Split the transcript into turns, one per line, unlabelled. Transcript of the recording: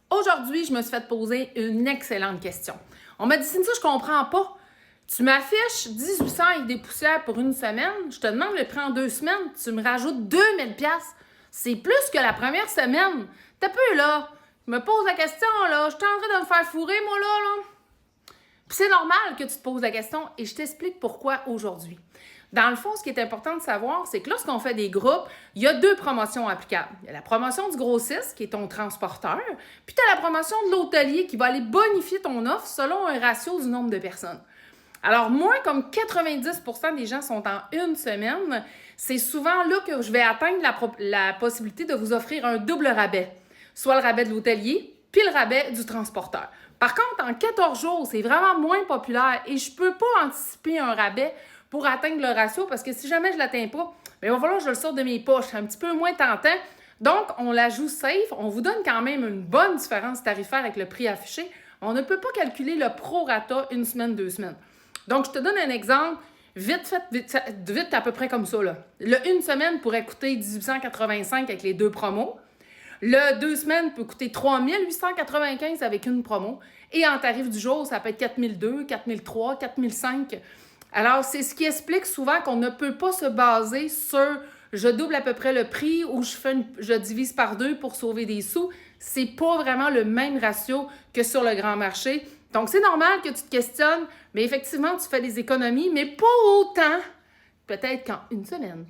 Aujourd'hui, je me suis fait poser une excellente question. On m'a dit, Cynthia, je comprends pas. Tu m'affiches 1800 avec des poussières pour une semaine, je te demande le prix en 2 semaines, tu me rajoutes 2000$. C'est plus que la première semaine. T'as peu là. Je me pose la question, là. Je suis en train de me faire fourrer, moi, là. Puis c'est normal que tu te poses la question et je t'explique pourquoi aujourd'hui. Dans le fond, ce qui est important de savoir, c'est que lorsqu'on fait des groupes, il y a 2 promotions applicables. Il y a la promotion du grossiste, qui est ton transporteur, puis tu as la promotion de l'hôtelier qui va aller bonifier ton offre selon un ratio du nombre de personnes. Alors, moi, comme 90% des gens sont en une semaine, c'est souvent là que je vais atteindre la possibilité de vous offrir un double rabais. Soit le rabais de l'hôtelier, puis le rabais du transporteur. Par contre, en 14 jours, c'est vraiment moins populaire et je ne peux pas anticiper un rabais pour atteindre le ratio parce que si jamais je ne l'atteins pas, bien, il va falloir que je le sorte de mes poches. C'est un petit peu moins tentant. Donc, on la joue safe. On vous donne quand même une bonne différence tarifaire avec le prix affiché. On ne peut pas calculer le prorata une semaine, 2 semaines. Donc, je te donne un exemple. Vite à peu près comme ça. Là. Le une semaine pourrait coûter 1885 avec les 2 promos. Le 2 semaines peut coûter 3895 avec une promo. Et en tarif du jour, ça peut être 4002, 4003, 4005. Alors, c'est ce qui explique souvent qu'on ne peut pas se baser sur je double à peu près le prix ou je divise par 2 pour sauver des sous. C'est pas vraiment le même ratio que sur le grand marché. Donc, c'est normal que tu te questionnes, mais effectivement, tu fais des économies, mais pas autant, peut-être qu'en une semaine.